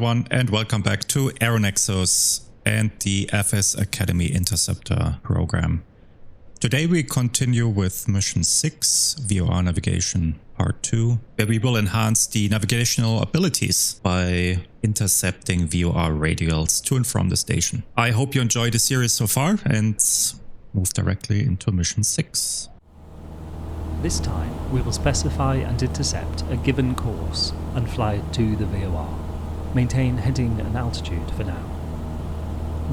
everyone, and welcome back to Aeronexus and the FS Academy Interceptor program. Today we continue with Mission 6, VOR Navigation Part 2, where we will enhance the navigational abilities by intercepting VOR radials to and from the station. I hope you enjoy the series so far and move directly into Mission 6. This time, we will specify and intercept a given course and fly it to the VOR. Maintain heading and altitude for now.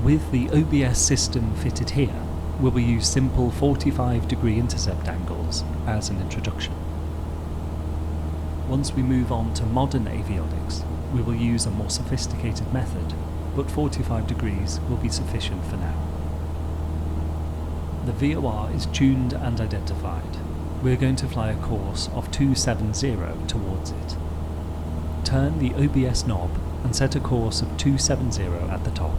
With the OBS system fitted here, we will use simple 45-degree intercept angles as an introduction. Once we move on to modern avionics, we will use a more sophisticated method, but 45 degrees will be sufficient for now. The VOR is tuned and identified. We're going to fly a course of 270 towards it. Turn the OBS knob and set a course of 270 at the top.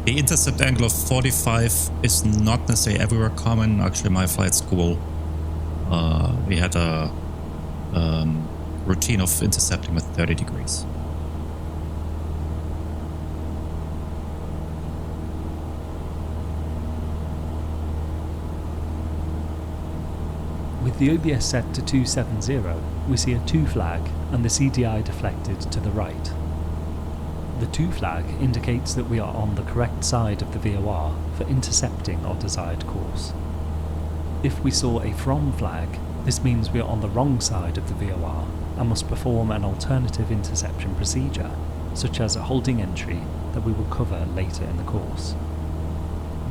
The intercept angle of 45 is not necessarily everywhere common. Actually, my flight school, we had a routine of intercepting with 30 degrees. With the OBS set to 270, we see a 2 flag and the CDI deflected to the right. The 2 flag indicates that we are on the correct side of the VOR for intercepting our desired course. If we saw a from flag, this means we are on the wrong side of the VOR and must perform an alternative interception procedure, such as a holding entry that we will cover later in the course.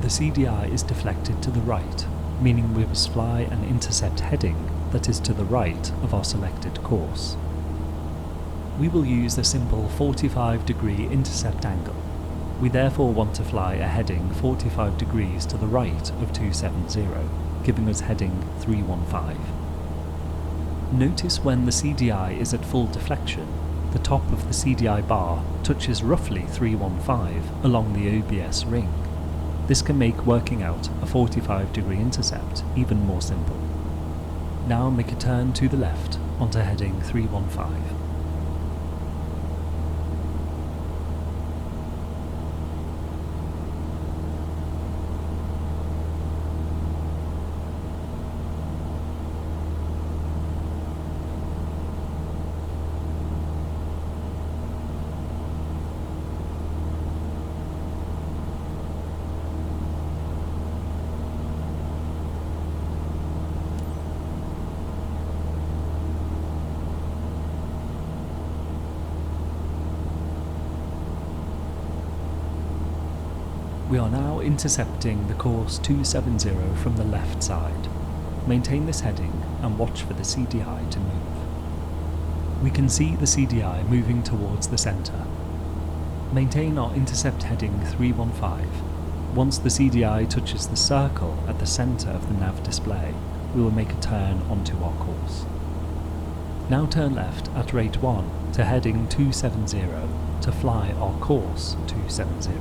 The CDI is deflected to the right, meaning we must fly an intercept heading that is to the right of our selected course. We will use the simple 45-degree intercept angle. We therefore want to fly a heading 45 degrees to the right of 270, giving us heading 315. Notice when the CDI is at full deflection, the top of the CDI bar touches roughly 315 along the OBS ring. This can make working out a 45-degree intercept even more simple. Now make a turn to the left onto heading 315. We are now intercepting the course 270 from the left side. Maintain this heading and watch for the CDI to move. We can see the CDI moving towards the centre. Maintain our intercept heading 315. Once the CDI touches the circle at the centre of the nav display, we will make a turn onto our course. Now turn left at rate 1 to heading 270 to fly our course 270.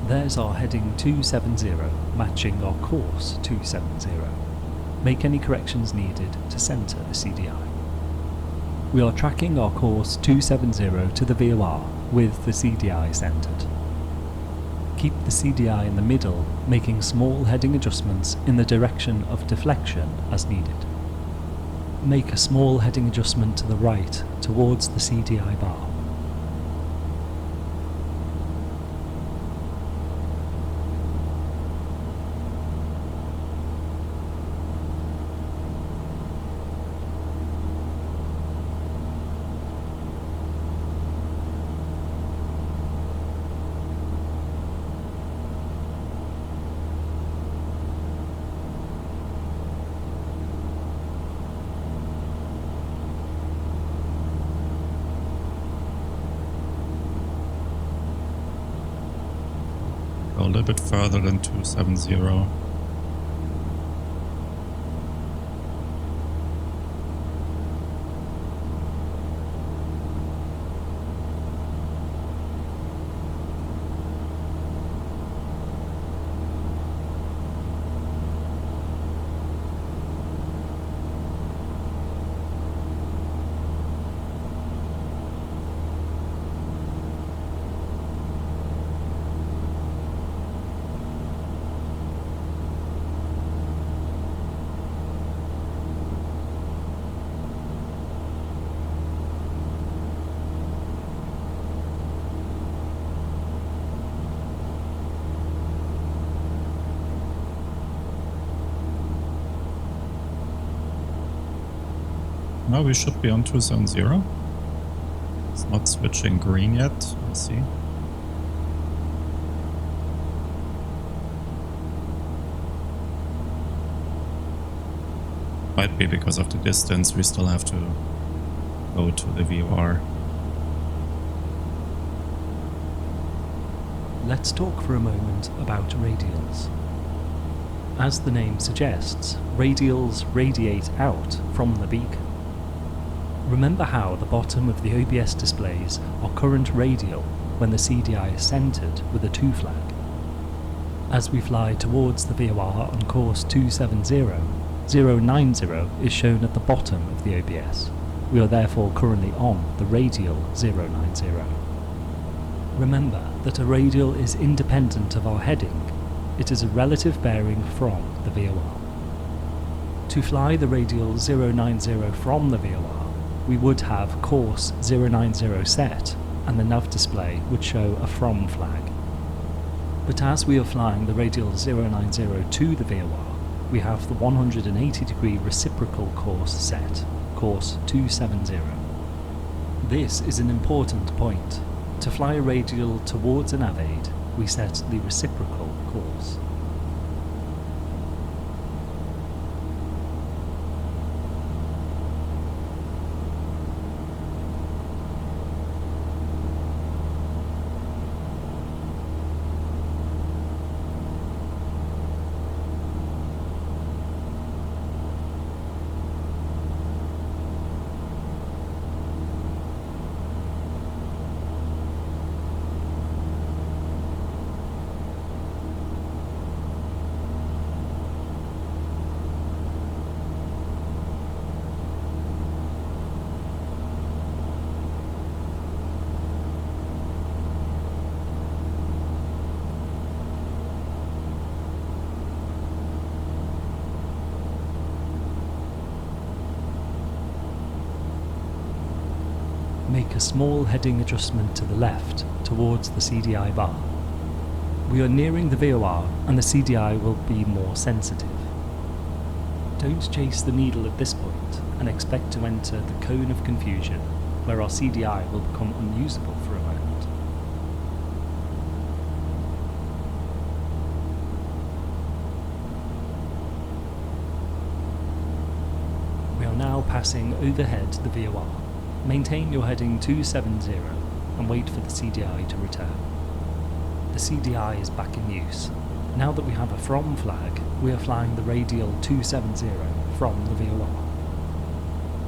There's our heading 270, matching our course 270. Make any corrections needed to centre the CDI. We are tracking our course 270 to the VOR with the CDI centred. Keep the CDI in the middle, making small heading adjustments in the direction of deflection as needed. Make a small heading adjustment to the right towards the CDI bar. Go a little bit further than 270. No, we should be on 270. It's not switching green yet. Let's see. Might be because of the distance. We still have to go to the VOR. Let's talk for a moment about radials. As the name suggests, radials radiate out from the beacon. Remember how the bottom of the OBS displays our current radial when the CDI is centered with a 2 flag. As we fly towards the VOR on course 270, 090 is shown at the bottom of the OBS. We are therefore currently on the radial 090. Remember that a radial is independent of our heading. It is a relative bearing from the VOR. To fly the radial 090 from the VOR, we would have course 090 set, and the nav display would show a from flag. But as we are flying the radial 090 to the VOR, we have the 180-degree reciprocal course set, course 270. This is an important point. To fly a radial towards a nav aid, we set the reciprocal course. Make a small heading adjustment to the left towards the CDI bar. We are nearing the VOR and the CDI will be more sensitive. Don't chase the needle at this point and expect to enter the cone of confusion where our CDI will become unusable for a moment. We are now passing overhead the VOR. Maintain your heading 270 and wait for the CDI to return. The CDI is back in use. Now that we have a from flag, we are flying the radial 270 from the VOR.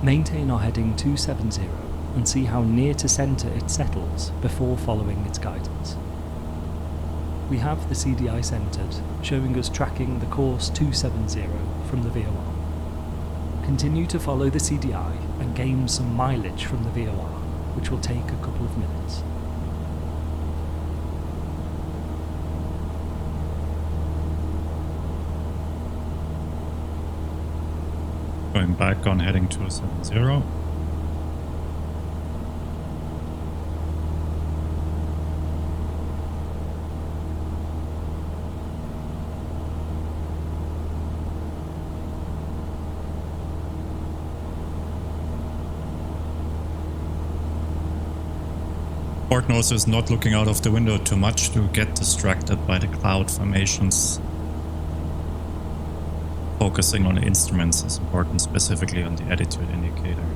Maintain our heading 270 and see how near to centre it settles before following its guidance. We have the CDI centred, showing us tracking the course 270 from the VOR. Continue to follow the CDI and gain some mileage from the VOR, which will take a couple of minutes. Going back on heading 270. Port nose is not looking out of the window too much to get distracted by the cloud formations. Focusing on the instruments is important, specifically on the attitude indicator.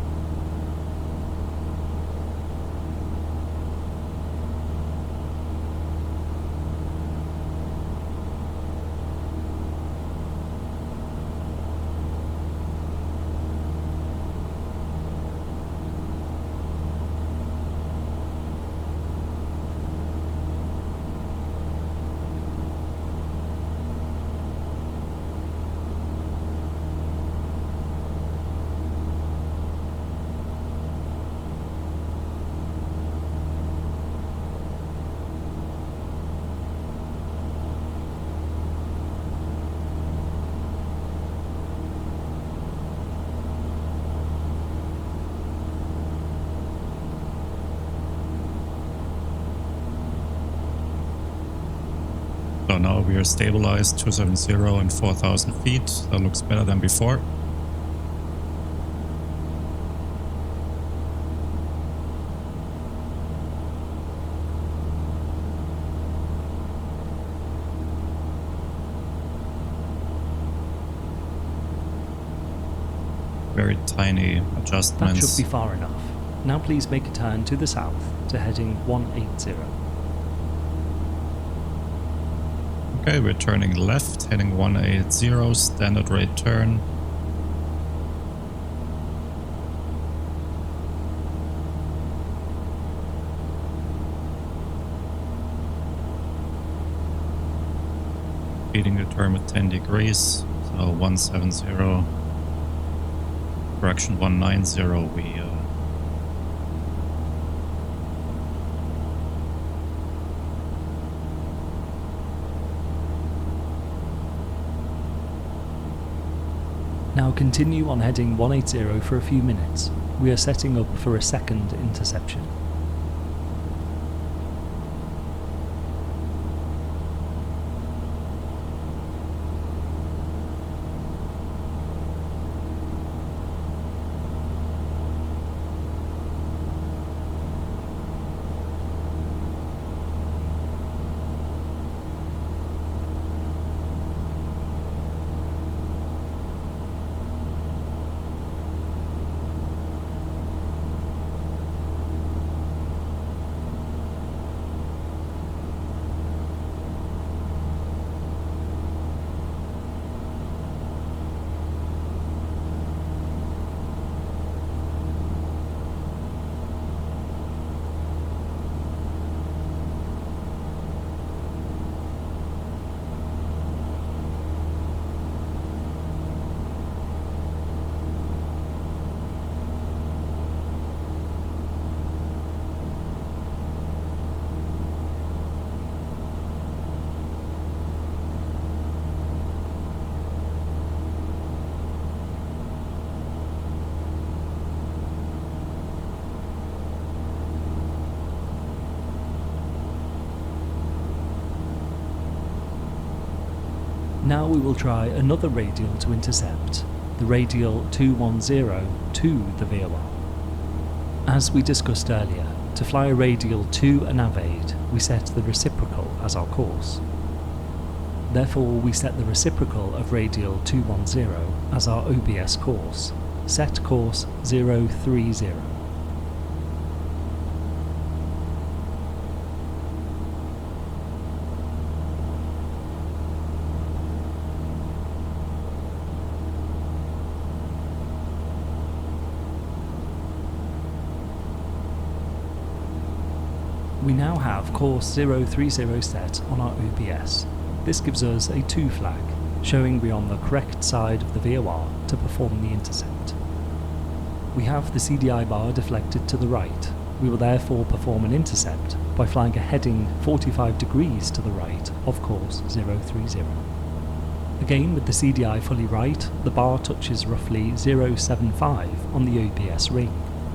So now we are stabilized 270 and 4,000 feet. That looks better than before. Very tiny adjustments. That should be far enough. Now please make a turn to the south to heading 180. Okay, we're turning left, heading 180, standard rate turn. Speeding the turn with 10 degrees, so 170. Direction 190, we Now continue on heading 180 for a few minutes. We are setting up for a second interception. Now we will try another radial to intercept, the radial 210 to the VOR. As we discussed earlier, to fly a radial to an avade, we set the reciprocal as our course. Therefore, we set the reciprocal of radial 210 as our OBS course, set course 030. We now have course 030 set on our OBS. This gives us a 2 flag, showing we're on the correct side of the VOR to perform the intercept. We have the CDI bar deflected to the right. We will therefore perform an intercept by flying a heading 45 degrees to the right of course 030. Again, with the CDI fully right, the bar touches roughly 075 on the OBS ring,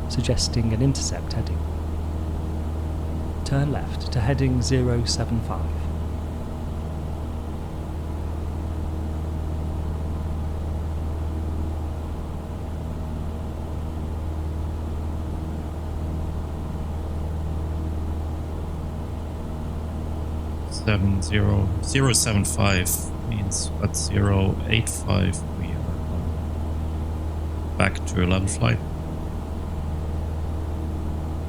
suggesting an intercept heading. Turn left to heading 075. Seven 075 means at 085 we are back to level flight,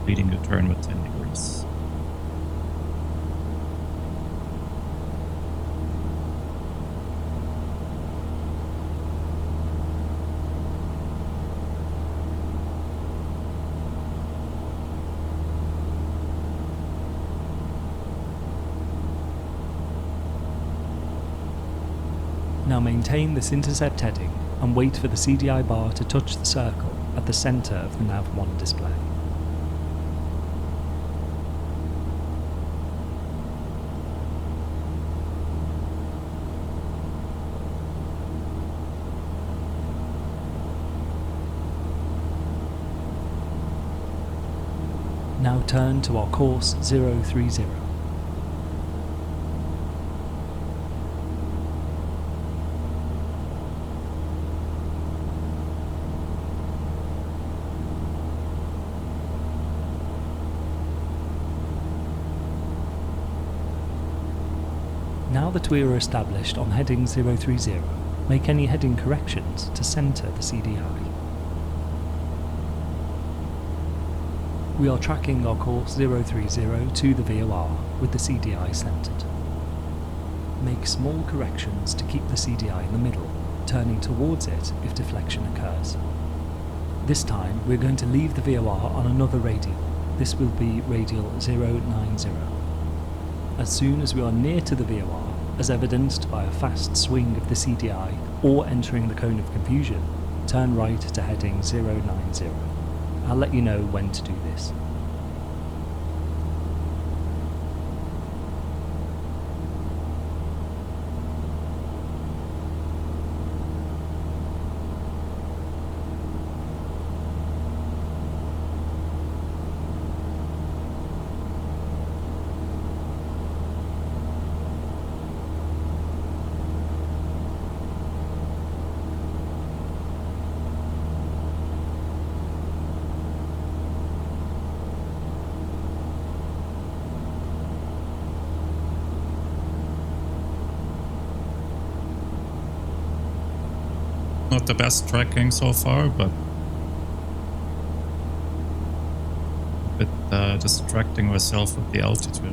leading the turn with 10 degrees. Now maintain this intercept heading and wait for the CDI bar to touch the circle at the centre of the nav1 display. Now turn to our course 030. Now that we are established on heading 030, make any heading corrections to centre the CDI. We are tracking our course 030 to the VOR with the CDI centred. Make small corrections to keep the CDI in the middle, turning towards it if deflection occurs. This time we're going to leave the VOR on another radial. This will be radial 090. As soon as we are near to the VOR, as evidenced by a fast swing of the CDI or entering the cone of confusion, turn right to heading 090. I'll let you know when to do this. Not the best tracking so far, but a bit distracting myself with the altitude.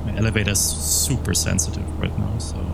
My elevator is super sensitive right now, so...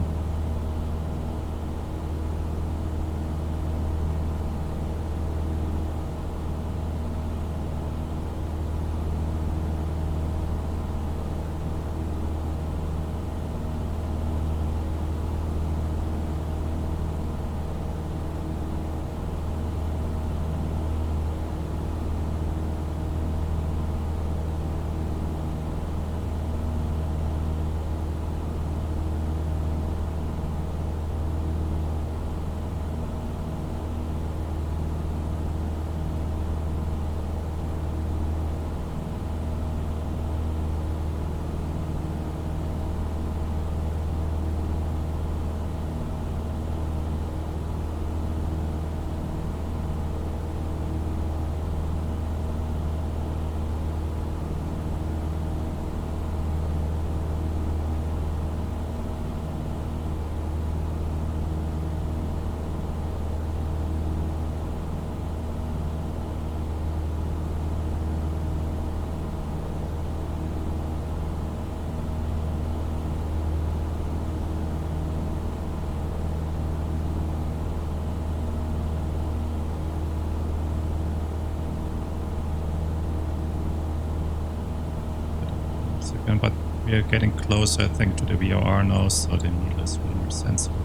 But we are getting closer, I think, to the VOR now, so the needle is really more sensible.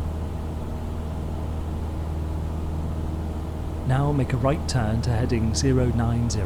Now make a right turn to heading 090.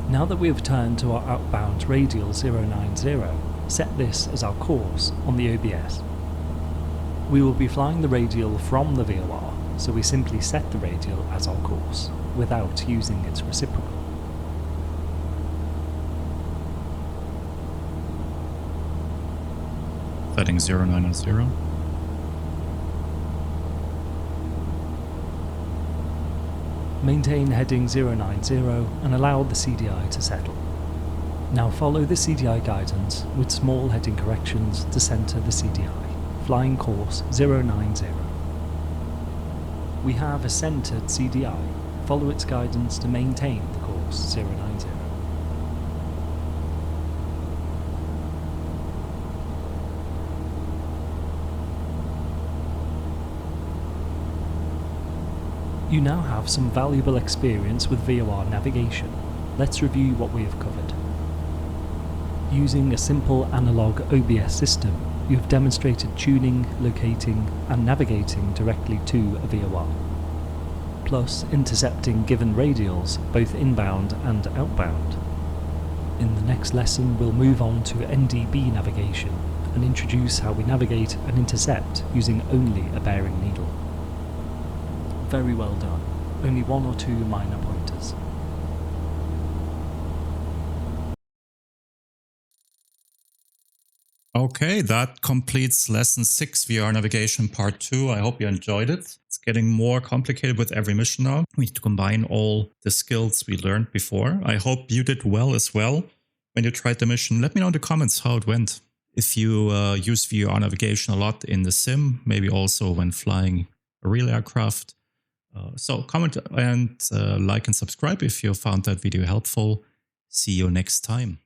Now that we have turned to our outbound radial 090, set this as our course on the OBS. We will be flying the radial from the VOR, so we simply set the radial as our course, without using its reciprocal. Setting 090. Maintain heading 090 and allow the CDI to settle. Now follow the CDI guidance with small heading corrections to centre the CDI, flying course 090. We have a centred CDI, follow its guidance to maintain the course 090. You now have some valuable experience with VOR navigation. Let's review what we have covered. Using a simple analog OBS system, you have demonstrated tuning, locating, and navigating directly to a VOR, plus intercepting given radials, both inbound and outbound. In the next lesson, we'll move on to NDB navigation and introduce how we navigate and intercept using only a bearing needle. Very well done. Only one or two minor pointers. Okay, that completes lesson 6 VOR navigation part 2. I hope you enjoyed it. It's getting more complicated with every mission now. We need to combine all the skills we learned before. I hope you did well as well when you tried the mission. Let me know in the comments how it went. If you use VOR navigation a lot in the sim, maybe also when flying a real aircraft. So comment and like and subscribe if you found that video helpful. See you next time.